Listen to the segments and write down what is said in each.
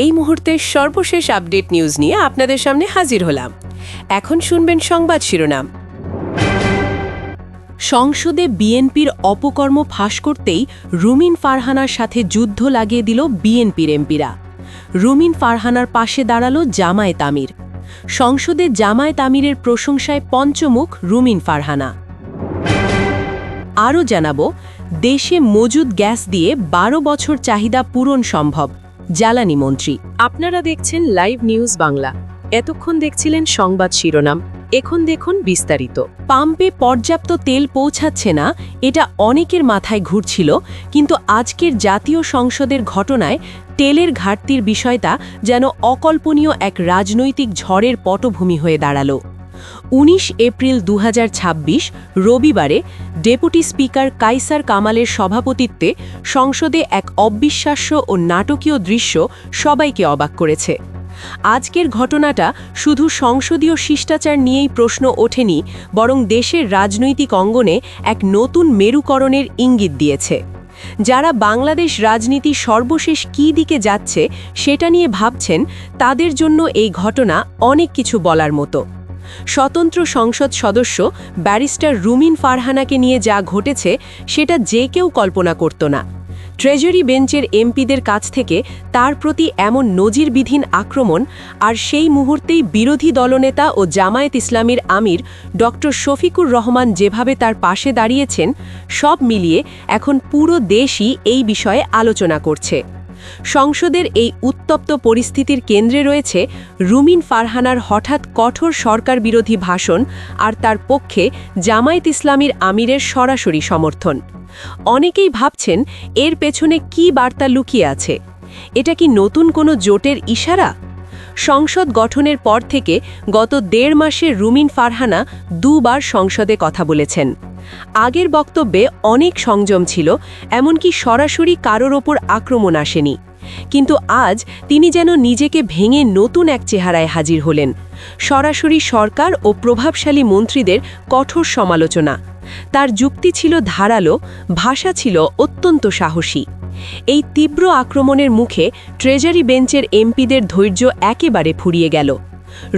এই মুহূর্তের সর্বশেষ আপডেট নিউজ নিয়ে আপনাদের সামনে হাজির হলাম। এখন শুনবেন সংবাদ শিরোনাম। সংসদে বিএনপির অপকর্ম ফাঁস করতেই রুমিন ফারহানার সাথে যুদ্ধ লাগিয়ে দিল বিএনপির এমপিরা। রুমিন ফারহানার পাশে দাঁড়ালো জামায়াত আমির। সংসদে জামায়াত আমিরের প্রশংসায় পঞ্চমুখ রুমিন ফারহানা। আরও জানাবো, দেশে মজুদ গ্যাস দিয়ে ১২ বছর চাহিদা পূরণ সম্ভব, জ্বালানি মন্ত্রী। আপনারা দেখছেন লাইভ নিউজ বাংলা। এতক্ষণ দেখছিলেন সংবাদ শিরোনাম, এখন দেখুন বিস্তারিত। পাম্পে পর্যাপ্ত তেল পৌঁছাচ্ছে না, এটা অনেকের মাথায় ঘুরছিল, কিন্তু আজকের জাতীয় সংসদের ঘটনায় তেলের ঘাটতির বিষয়টা যেন অকল্পনীয় এক রাজনৈতিক ঝড়ের পটভূমি হয়ে দাঁড়ালো। ১৯ এপ্রিল ২০২৬ রবিবারে ডেপুটি স্পিকার কাইসার কামালের সভাপতিত্বে সংসদে এক অবিশ্বাস্য ও নাটকীয় দৃশ্য সবাইকে অবাক করেছে। আজকের ঘটনাটা শুধু সংসদীয় শিষ্টাচার নিয়েই প্রশ্ন ওঠেনি, বরং দেশের রাজনৈতিক অঙ্গনে এক নতুন মেরুকরণের ইঙ্গিত দিয়েছে। যারা বাংলাদেশ রাজনীতি সর্বশেষ কী দিকে যাচ্ছে সেটা নিয়ে ভাবছেন, তাদের জন্য এই ঘটনা অনেক কিছু বলার মতো। স্বতন্ত্র সংসদ সদস্য ব্যারিস্টার রুমিন ফারহানাকে নিয়ে যা ঘটেছে সেটা যে কেউ কল্পনা করত না। ট্রেজারি বেঞ্চের এমপিদের কাছ থেকে তার প্রতি এমন নজিরবিহীন আক্রমণ, আর সেই মুহূর্তেই বিরোধী দলনেতা ও জামায়াত ইসলামীর আমির ডক্টর শফিকুর রহমান যেভাবে তার পাশে দাঁড়িয়েছেন, সব মিলিয়ে এখন পুরো দেশই এই বিষয়ে আলোচনা করছে। সংসদের এই উত্তপ্ত পরিস্থিতির কেন্দ্রে রয়েছে রুমিন ফারহানার হঠাৎ কঠোর সরকার বিরোধী ভাষণ আর তার পক্ষে জামায়াত ইসলামীর আমিরের সরাসরি সমর্থন। অনেকেই ভাবছেন, এর পেছনে কী বার্তা লুকিয়ে আছে? এটা কি নতুন কোনো জোটের ইশারা? সংসদ গঠনের পর থেকে গত ১.৫ মাসে রুমিন ফারহানা দুবার সংসদে কথা বলেছেন। আগের বক্তব্যে অনেক সংযম ছিল, এমনকি সরাসরি কারোর ওপর আক্রমণ আসেনি। কিন্তু আজ তিনি যেন নিজেকে ভেঙে নতুন এক চেহারায় হাজির হলেন। সরাসরি সরকার ও প্রভাবশালী মন্ত্রীদের কঠোর সমালোচনা। তার যুক্তি ছিল ধারালো, ভাষা ছিল অত্যন্ত সাহসী। এই তীব্র আক্রমণের মুখে ট্রেজারি বেঞ্চের এমপিদের ধৈর্য একেবারে ফুরিয়ে গেল।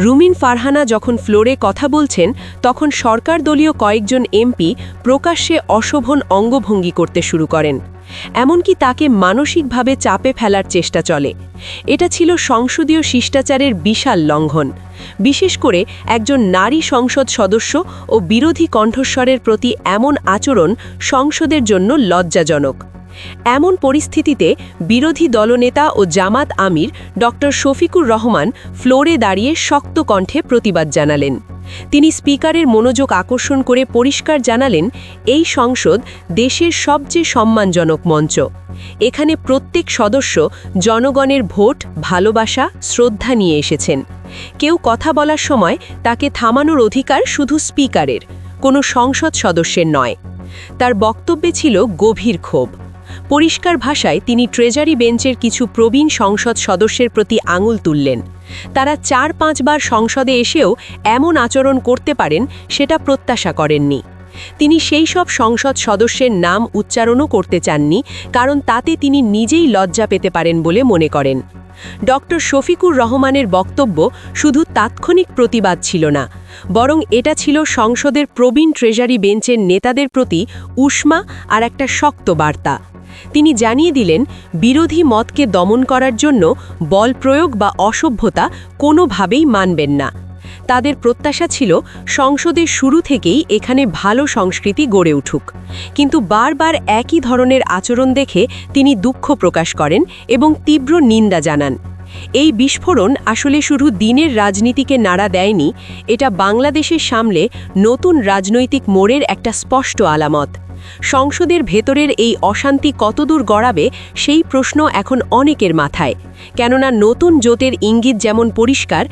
রুমিন ফারহানা যখন ফ্লোরে কথা বলছেন, তখন সরকার দলীয় কয়েকজন এমপি প্রকাশ্যে অশোভন অঙ্গভঙ্গি করতে শুরু করেন। এমনকি তাকে মানসিকভাবে চাপে ফেলার চেষ্টা চলে। এটা ছিল সংসদীয় শিষ্টাচারের বিশাল লঙ্ঘন। বিশেষ করে একজন নারী সংসদ সদস্য ও বিরোধী কণ্ঠস্বরের প্রতি এমন আচরণ সংসদের জন্য লজ্জাজনক। এমন পরিস্থিতিতে বিরোধী দলনেতা ও জামাত আমির ডক্টর শফিকুর রহমান ফ্লোরে দাঁড়িয়ে শক্ত কণ্ঠে প্রতিবাদ জানালেন। তিনি স্পিকারের মনোযোগ আকর্ষণ করে পরিষ্কার জানালেন, এই সংসদ দেশের সবচেয়ে সম্মানজনক মঞ্চ। এখানে প্রত্যেক সদস্য জনগণের ভোট, ভালোবাসা, শ্রদ্ধা নিয়ে এসেছেন। কেউ কথা বলার সময় তাকে থামানোর অধিকার শুধু স্পিকারের, কোনো সংসদ সদস্যের নয়। তার বক্তব্যে ছিল গভীর ক্ষোভ। পরিষ্কার ভাষায় তিনি ট্রেজারি বেঞ্চের কিছু প্রবীণ সংসদ সদস্যের প্রতি আঙুল তুললেন। তারা ৪-৫ বার সংসদে এসেও এমন আচরণ করতে পারেন সেটা প্রত্যাশা করেননি। তিনি সেই সব সংসদ সদস্যের নাম উচ্চারণও করতে চাননি, কারণ তাতে তিনি নিজেই লজ্জা পেতে পারেন বলে মনে করেন। ডক্টর শফিকুর রহমানের বক্তব্য শুধু তাৎক্ষণিক প্রতিবাদ ছিল না, বরং এটা ছিল সংসদের প্রবীণ ট্রেজারি বেঞ্চের নেতাদের প্রতি উষ্মা আর একটা শক্ত বার্তা। তিনি জানিয়ে দিলেন, বিরোধী মতকে দমন করার জন্য বল প্রয়োগ বা অসভ্যতা কোনোভাবেই মানবেন না। তাদের প্রত্যাশা ছিল সংসদের শুরু থেকেই এখানে ভালো সংস্কৃতি গড়ে উঠুক। কিন্তু বারবার একই ধরনের আচরণ দেখে তিনি দুঃখ প্রকাশ করেন এবং তীব্র নিন্দা জানান। এই বিস্ফোরণ আসলে শুধু দিনের রাজনীতিকে নাড়া দেয়নি, এটা বাংলাদেশের সামনে নতুন রাজনৈতিক মোড়ের একটা স্পষ্ট আলামত। সংসদের ভেতরের এই অশান্তি কতদূর গড়াবে সেই প্রশ্ন এখন অনেকের মাথায়, কেননা নতুন জোটের ইঙ্গিত যেমন পরিষ্কার,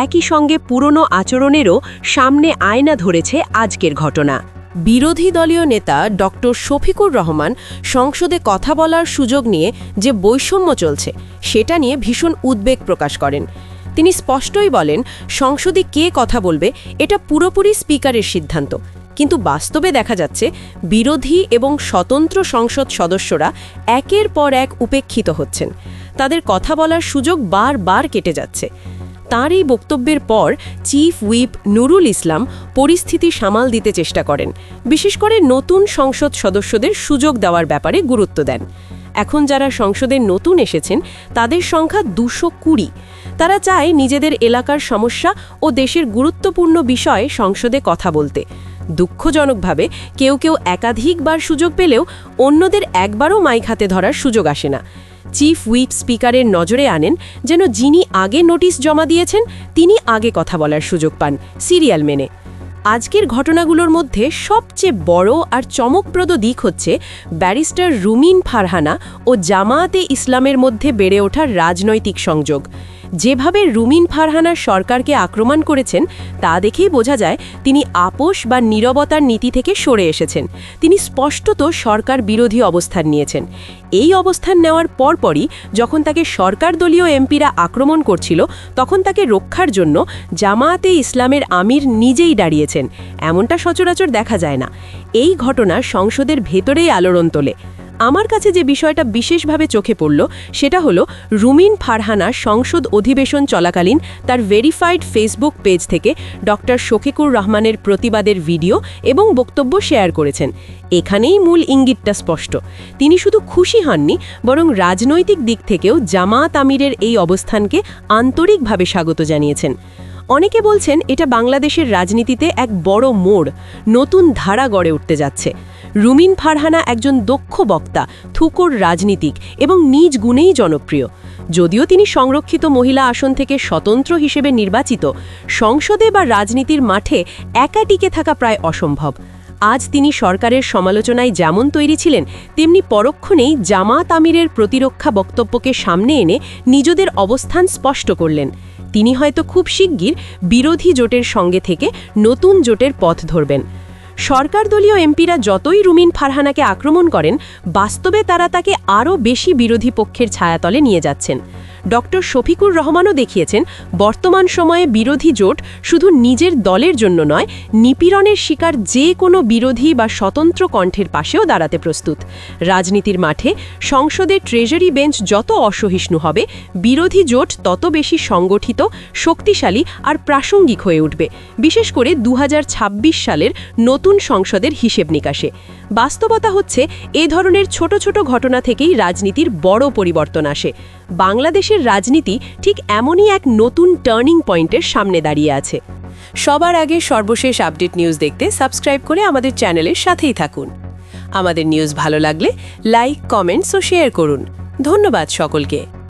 একই সঙ্গে পুরনো আচরণেরও সামনে আয়না ধরেছে আজকের ঘটনা। বিরোধী দলীয় নেতা ডক্টর শফিকুর রহমান সংসদে কথা বলার সুযোগ নিয়ে যে বৈষম্য চলছে সেটা নিয়ে ভীষণ উদ্বেগ প্রকাশ করেন। তিনি স্পষ্টই বলেন, সংসদে কে কথা বলবে এটা পুরোপুরি স্পিকারের সিদ্ধান্ত। কিন্তু বাস্তবে দেখা যাচ্ছে বিরোধী এবং স্বতন্ত্র সংসদ সদস্যরা একের পর এক উপেক্ষিত হচ্ছেন। তাদের কথা বলার সুযোগ বারবার কেটে যাচ্ছে। তার এই বক্তব্যের পর চিফ হুইপ নুরুল ইসলাম পরিস্থিতি সামাল দিতে চেষ্টা করেন, বিশেষ করে নতুন সংসদ সদস্যদের সুযোগ দেওয়ার ব্যাপারে গুরুত্ব দেন। এখন যারা সংসদে নতুন এসেছেন তাদের সংখ্যা 220। তারা চায় নিজেদের এলাকার সমস্যা ও দেশের গুরুত্বপূর্ণ বিষয়ে সংসদে কথা বলতে। দুঃখজনকভাবে কেউ কেউ একাধিকবার সুযোগ পেলেও অন্যদের একবারও মাইক হাতে ধরার সুযোগ আসে না। চিফ হুইপ স্পিকারের নজরে আনেন যেন যিনি আগে নোটিশ জমা দিয়েছেন তিনি আগে কথা বলার সুযোগ পান, সিরিয়াল মেনে। আজকের ঘটনাগুলোর মধ্যে সবচেয়ে বড় আর চমকপ্রদ দিক হচ্ছে ব্যারিস্টার রুমিন ফারহানা ও জামায়াতে ইসলামের মধ্যে বেড়ে ওঠা রাজনৈতিক সংযোগ। যেভাবে রুমিন ফারহানা সরকারকে আক্রমণ করেছেন তা দেখেই বোঝা যায় তিনি আপোষ বা নীরবতার নীতি থেকে সরে এসেছেন। তিনি স্পষ্টত সরকার বিরোধী অবস্থান নিয়েছেন। এই অবস্থান নেওয়ার পরপরই যখন তাকে সরকার দলীয় এমপিরা আক্রমণ করছিল তখন তাকে রক্ষার জন্য জামায়াতে ইসলামের আমির নিজেই দাঁড়িয়েছেন। এমনটা সচরাচর দেখা যায় না। এই ঘটনা সংসদের ভেতরেই আলোড়ন তোলে। আমার কাছে যে বিষয়টা বিশেষভাবে চোখে পড়ল সেটা হলো রুমিন ফারহানা সংসদ অধিবেশন চলাকালীন তার ভেরিফাইড ফেসবুক পেজ থেকে ডক্টর শফিকুর রহমানের প্রতিবাদের ভিডিও এবং বক্তব্য শেয়ার করেছেন। এখানেই মূল ইঙ্গিতটা স্পষ্ট। তিনি শুধু খুশি হননি, বরং রাজনৈতিক দিক থেকেও জামায়াত আমিরের এই অবস্থানকে আন্তরিকভাবে স্বাগত জানিয়েছেন। অনেকে বলছেন এটা বাংলাদেশের রাজনীতিতে এক বড় মোড়, নতুন ধারা গড়ে উঠতে যাচ্ছে। রুমিন ফারহানা একজন দক্ষ বক্তা, থুকোর রাজনীতিক এবং নিজ গুণেই জনপ্রিয়। যদিও তিনি সংরক্ষিত মহিলা আসন থেকে স্বতন্ত্র হিসেবে নির্বাচিত, সংসদে বা রাজনীতির মাঠে একা টিকে থাকা প্রায় অসম্ভব। আজ তিনি সরকারের সমালোচনায় যেমন তৈরি ছিলেন, তেমনি পরক্ষণেই জামায়াত আমিরের প্রতিরক্ষা বক্তব্যকে সামনে এনে নিজেদের অবস্থান স্পষ্ট করলেন। তিনি হয়তো খুব শিগগির বিরোধী জোটের সঙ্গে থেকে নতুন জোটের পথ ধরবেন। সরকার দলীয় এমপিরা যতই রুমিন ফারহানাকে আক্রমণ করেন, বাস্তবে তারা তাকে আরও বেশি বিরোধী পক্ষের ছায়াতলে নিয়ে যাচ্ছেন। ডক্টর শফিকুর রহমানও দেখিয়েছেন বর্তমান সময়ে বিরোধী জোট শুধু নিজের দলের জন্য নয়, নিপীড়নের শিকার যে কোনো বিরোধী বা স্বতন্ত্র কণ্ঠের পাশেও দাঁড়াতে প্রস্তুত। রাজনীতির মাঠে সংসদের ট্রেজারি বেঞ্চ যত অসহিষ্ণু হবে, বিরোধী জোট তত বেশি সংগঠিত, শক্তিশালী আর প্রাসঙ্গিক হয়ে উঠবে, বিশেষ করে 2026 সালের নতুন সংসদের হিসেব নিকাশে। বাস্তবতা হচ্ছে এ ধরনের ছোট ছোট ঘটনা থেকেই রাজনীতির বড় পরিবর্তন আসে। বাংলাদেশের রাজনীতি ঠিক এমনই এক নতুন টার্নিং পয়েন্টের সামনে দাঁড়িয়ে আছে। সবার আগে সর্বশেষ আপডেট নিউজ দেখতে সাবস্ক্রাইব করে আমাদের চ্যানেলের সাথেই থাকুন। আমাদের নিউজ ভালো লাগলে লাইক, কমেন্টস ও শেয়ার করুন। ধন্যবাদ সকলকে।